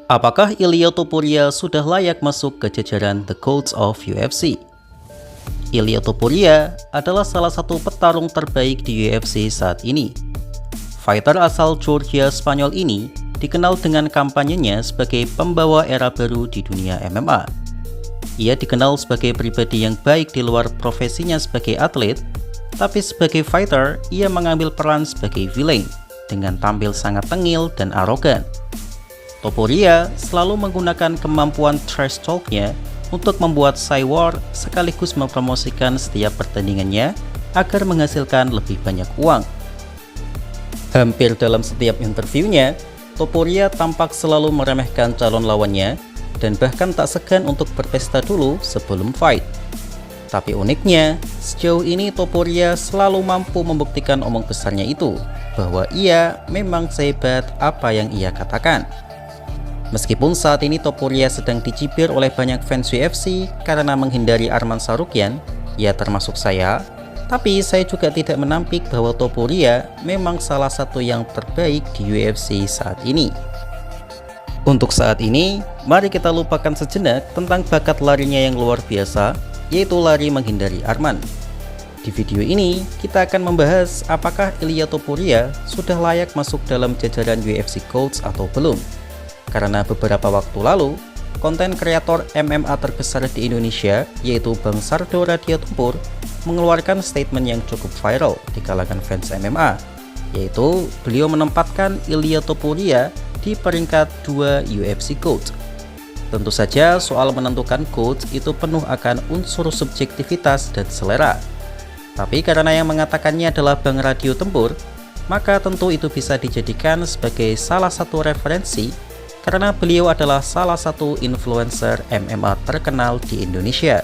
Apakah Ilia Topuria sudah layak masuk ke jajaran The GOATs of UFC? Ilia Topuria adalah salah satu petarung terbaik di UFC saat ini. Fighter asal Georgia, Spanyol ini dikenal dengan kampanyenya sebagai pembawa era baru di dunia MMA. Ia dikenal sebagai pribadi yang baik di luar profesinya sebagai atlet, tapi sebagai fighter, ia mengambil peran sebagai villain dengan tampil sangat tengil dan arogan. Topuria selalu menggunakan kemampuan trash talk-nya untuk membuat war sekaligus mempromosikan setiap pertandingannya agar menghasilkan lebih banyak uang. Hampir dalam setiap interviewnya, Topuria tampak selalu meremehkan calon lawannya dan bahkan tak segan untuk berpesta dulu sebelum fight. Tapi uniknya, sejauh ini Topuria selalu mampu membuktikan omong besarnya itu, bahwa ia memang sehebat apa yang ia katakan. Meskipun saat ini Topuria sedang dicibir oleh banyak fans UFC karena menghindari Arman Tsarukyan, ya termasuk saya, tapi saya juga tidak menampik bahwa Topuria memang salah satu yang terbaik di UFC saat ini. Untuk saat ini, mari kita lupakan sejenak tentang bakat larinya yang luar biasa, yaitu lari menghindari Arman. Di video ini, kita akan membahas apakah Ilia Topuria sudah layak masuk dalam jajaran UFC GOATs atau belum. Karena beberapa waktu lalu, konten kreator MMA terbesar di Indonesia, yaitu Bang Sardo Radio Tempur, mengeluarkan statement yang cukup viral di kalangan fans MMA, yaitu beliau menempatkan Ilia Topuria di peringkat 2 UFC GOAT. Tentu saja soal menentukan GOAT itu penuh akan unsur subjektivitas dan selera. Tapi karena yang mengatakannya adalah Bang Radio Tempur, maka tentu itu bisa dijadikan sebagai salah satu referensi karena beliau adalah salah satu influencer MMA terkenal di Indonesia.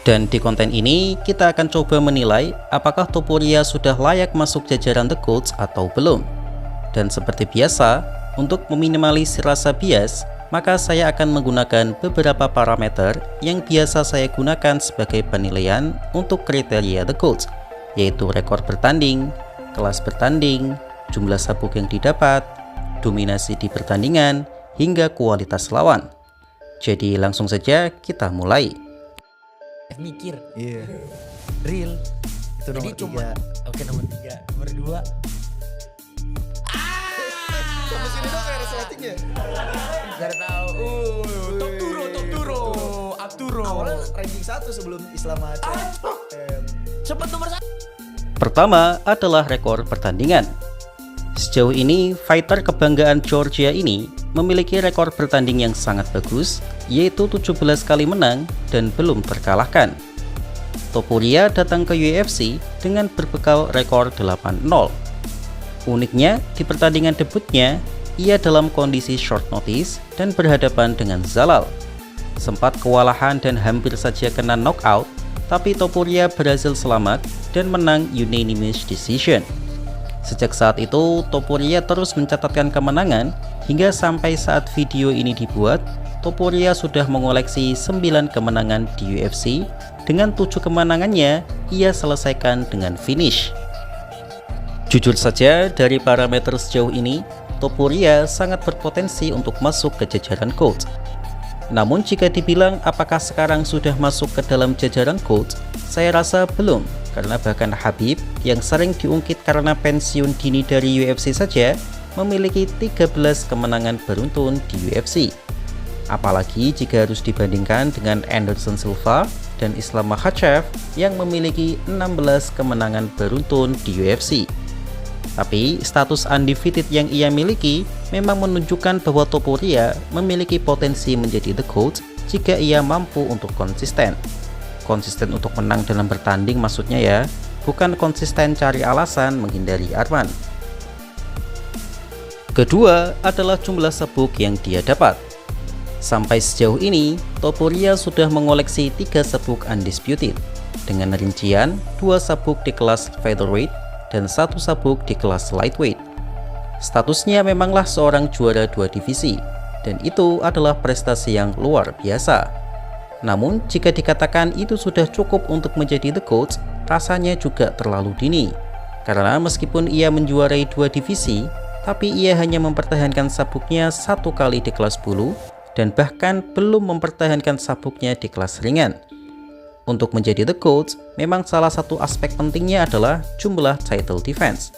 Dan di konten ini kita akan coba menilai apakah Topuria sudah layak masuk jajaran The GOATs atau belum. Dan seperti biasa, untuk meminimalisir rasa bias, maka saya akan menggunakan beberapa parameter yang biasa saya gunakan sebagai penilaian untuk kriteria The GOATs, yaitu rekor bertanding, kelas bertanding, jumlah sabuk yang didapat, dominasi di pertandingan, hingga kualitas lawan. Jadi langsung saja kita mulai. Mikir, Iya. real. Itu Jadi nomor cuma 3. oke, nomor 3, nomor 2. Sampai sini dong kayak resletingnya. Gak tahu. Top Turo, Abturo. Awalnya ranking 1 sebelum Islam Aceh. Cepet nomor 1. Pertama adalah rekor pertandingan. Sejauh ini, fighter kebanggaan Georgia ini memiliki rekor bertanding yang sangat bagus, yaitu 17 kali menang dan belum terkalahkan. Topuria datang ke UFC dengan berbekal rekor 8-0. Uniknya, di pertandingan debutnya, ia dalam kondisi short notice dan berhadapan dengan Zalal. Sempat kewalahan dan hampir saja kena knockout, tapi Topuria berhasil selamat dan menang unanimous decision. Sejak saat itu, Topuria terus mencatatkan kemenangan hingga sampai saat video ini dibuat, Topuria sudah mengoleksi 9 kemenangan di UFC. Dengan 7 kemenangannya, ia selesaikan dengan finish. Jujur saja, dari parameter sejauh ini, Topuria sangat berpotensi untuk masuk ke jajaran GOAT. Namun jika dibilang apakah sekarang sudah masuk ke dalam jajaran GOAT, saya rasa belum. Karena bahkan Khabib yang sering diungkit karena pensiun dini dari UFC saja memiliki 13 kemenangan beruntun di UFC. Apalagi jika harus dibandingkan dengan Anderson Silva dan Islam Makhachev yang memiliki 16 kemenangan beruntun di UFC. Tapi status undefeated yang ia miliki memang menunjukkan bahwa Topuria memiliki potensi menjadi The GOAT jika ia mampu untuk konsisten. Konsisten untuk menang dalam bertanding maksudnya ya, bukan konsisten cari alasan menghindari Arman. Kedua adalah jumlah sabuk yang dia dapat. Sampai sejauh ini, Topuria sudah mengoleksi 3 sabuk undisputed, dengan rincian 2 sabuk di kelas featherweight dan 1 sabuk di kelas lightweight. Statusnya memanglah seorang juara 2 divisi, dan itu adalah prestasi yang luar biasa. Namun, jika dikatakan itu sudah cukup untuk menjadi The GOATs, rasanya juga terlalu dini. Karena meskipun ia menjuarai 2 divisi, tapi ia hanya mempertahankan sabuknya 1 kali di kelas bulu dan bahkan belum mempertahankan sabuknya di kelas ringan. Untuk menjadi The GOAT, memang salah satu aspek pentingnya adalah jumlah title defense.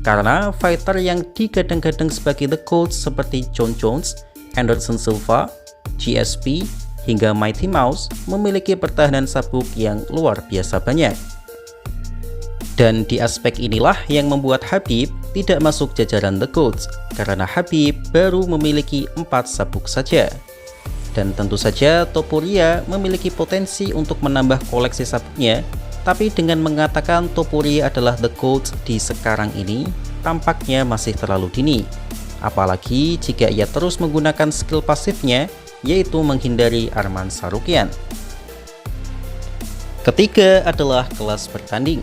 Karena fighter yang digadang-gadang sebagai The GOAT seperti Jon Jones, Anderson Silva, GSP, hingga Mighty Mouse memiliki pertahanan sabuk yang luar biasa banyak. Dan di aspek inilah yang membuat Khabib tidak masuk jajaran The GOAT, karena Khabib baru memiliki 4 sabuk saja. Dan tentu saja Topuria memiliki potensi untuk menambah koleksi sabuknya, tapi dengan mengatakan Topuria adalah The GOAT di sekarang ini, tampaknya masih terlalu dini. Apalagi jika ia terus menggunakan skill pasifnya, yaitu menghindari Arman Tsarukyan. Ketiga adalah kelas bertanding.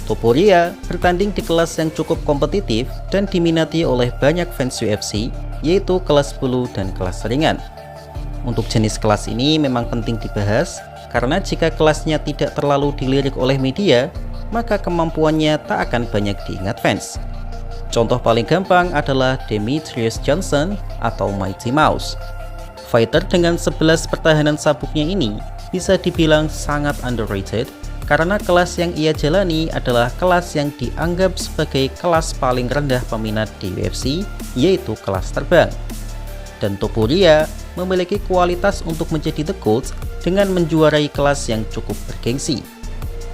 Topuria bertanding di kelas yang cukup kompetitif dan diminati oleh banyak fans UFC, yaitu kelas bulu dan kelas ringan. Untuk jenis kelas ini memang penting dibahas, karena jika kelasnya tidak terlalu dilirik oleh media, maka kemampuannya tak akan banyak diingat fans. Contoh paling gampang adalah Demetrious Johnson atau Mighty Mouse. Fighter dengan 11 pertahanan sabuknya ini bisa dibilang sangat underrated, karena kelas yang ia jalani adalah kelas yang dianggap sebagai kelas paling rendah peminat di UFC, yaitu kelas terbang. Dan Topuria memiliki kualitas untuk menjadi The GOAT dengan menjuarai kelas yang cukup bergengsi.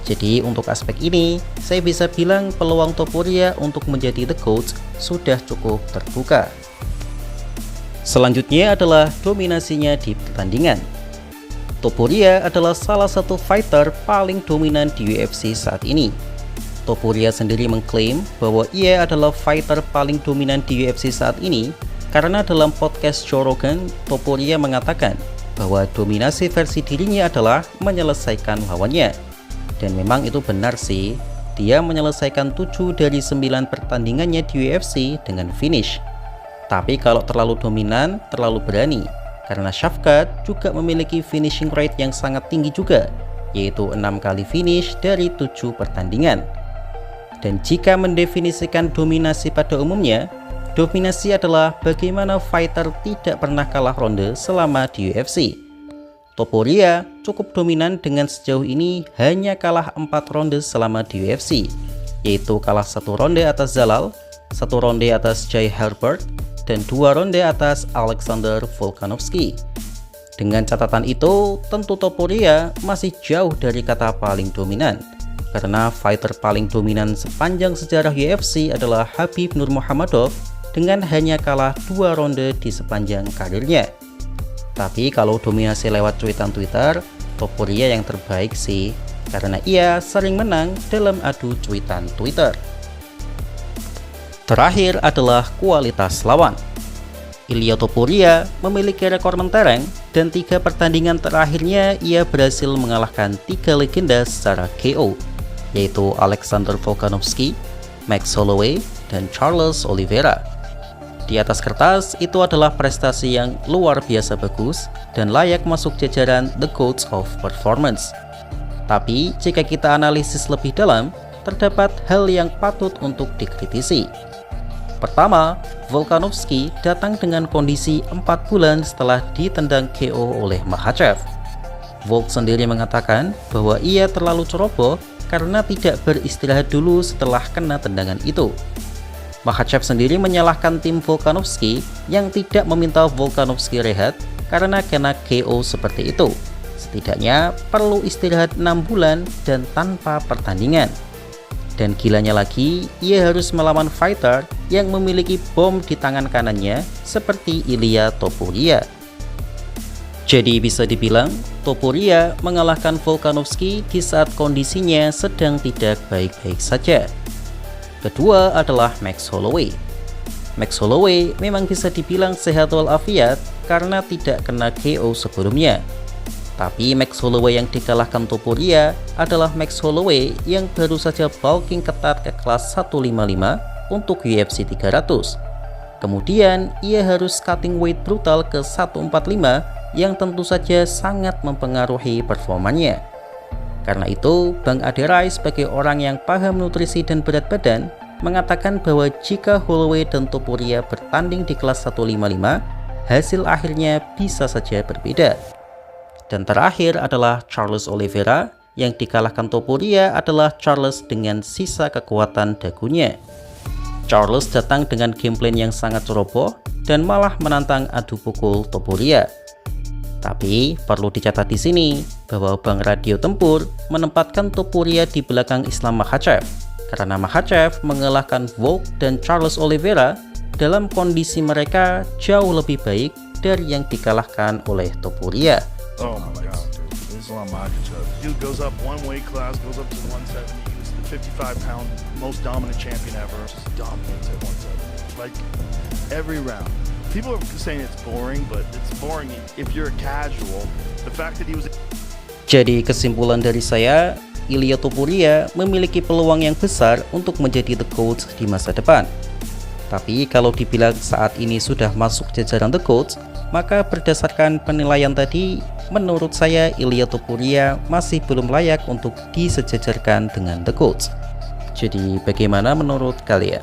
Jadi untuk aspek ini, saya bisa bilang peluang Topuria untuk menjadi The GOAT sudah cukup terbuka. Selanjutnya adalah dominasinya di pertandingan. Topuria adalah salah satu fighter paling dominan di UFC saat ini. Topuria sendiri mengklaim bahwa ia adalah fighter paling dominan di UFC saat ini, karena dalam podcast Joe Rogan, Topuria mengatakan bahwa dominasi versi dirinya adalah menyelesaikan lawannya. Dan memang itu benar sih, dia menyelesaikan 7 dari 9 pertandingannya di UFC dengan finish. Tapi kalau terlalu dominan, terlalu berani, karena Shavkat juga memiliki finishing rate yang sangat tinggi juga, yaitu 6 kali finish dari 7 pertandingan. Dan jika mendefinisikan dominasi pada umumnya, dominasi adalah bagaimana fighter tidak pernah kalah ronde selama di UFC. Topuria cukup dominan dengan sejauh ini hanya kalah 4 ronde selama di UFC, yaitu kalah 1 ronde atas Zalal, 1 ronde atas Jai Herbert, dan 2 ronde atas Alexander Volkanovski. Dengan catatan itu, tentu Topuria masih jauh dari kata paling dominan, karena fighter paling dominan sepanjang sejarah UFC adalah Khabib Nurmagomedov dengan hanya kalah 2 ronde di sepanjang karirnya. Tapi kalau dominasi lewat cuitan Twitter, Topuria yang terbaik sih, karena ia sering menang dalam adu cuitan Twitter. Terakhir adalah kualitas lawan. Ilia Topuria memiliki rekor mentereng, dan 3 pertandingan terakhirnya ia berhasil mengalahkan 3 legenda secara KO, yaitu Alexander Volkanovski, Max Holloway, dan Charles Oliveira. Di atas kertas, itu adalah prestasi yang luar biasa bagus dan layak masuk jajaran The GOATs of Performance. Tapi, jika kita analisis lebih dalam, terdapat hal yang patut untuk dikritisi. Pertama, Volkanovski datang dengan kondisi 4 bulan setelah ditendang KO oleh Makhachev. Volk sendiri mengatakan bahwa ia terlalu ceroboh karena tidak beristirahat dulu setelah kena tendangan itu. Makhachev sendiri menyalahkan tim Volkanovski yang tidak meminta Volkanovski rehat karena kena KO seperti itu. Setidaknya perlu istirahat 6 bulan dan tanpa pertandingan. Dan gilanya lagi, ia harus melawan fighter yang memiliki bom di tangan kanannya seperti Ilia Topuria. Jadi bisa dibilang, Topuria mengalahkan Volkanovski di saat kondisinya sedang tidak baik-baik saja. Kedua adalah Max Holloway. Max Holloway memang bisa dibilang sehat walafiat karena tidak kena KO sebelumnya. Tapi Max Holloway yang dikalahkan Topuria adalah Max Holloway yang baru saja bulking ketat ke kelas 155 untuk UFC 300. Kemudian ia harus cutting weight brutal ke 145 yang tentu saja sangat mempengaruhi performanya. Karena itu, Bang Aderai sebagai orang yang paham nutrisi dan berat badan mengatakan bahwa jika Holloway dan Topuria bertanding di kelas 155, hasil akhirnya bisa saja berbeda. Dan terakhir adalah Charles Oliveira, yang dikalahkan Topuria adalah Charles dengan sisa kekuatan dagunya. Charles datang dengan gameplan yang sangat ceroboh dan malah menantang adu pukul Topuria. Tapi perlu dicatat di sini bahwa Bang Radio Tempur menempatkan Topuria di belakang Islam Makhachev karena Makhachev mengalahkan Volk dan Charles Oliveira dalam kondisi mereka jauh lebih baik dari yang dikalahkan oleh Topuria. Oh my god, dude. Islam Makhachev. Dude goes up one weight class, goes up to 170. He was the 55-pound most dominant champion ever. Just dominates at 170. Like every round. People are saying it's boring, but it's boring if you're a casual. The fact that he was. Jadi kesimpulan dari saya, Ilia Topuria memiliki peluang yang besar untuk menjadi The GOAT di masa depan. Tapi kalau dibilang saat ini sudah masuk jajaran The GOAT, maka berdasarkan penilaian tadi, menurut saya Ilia Topuria masih belum layak untuk disejajarkan dengan The GOAT. Jadi bagaimana menurut kalian?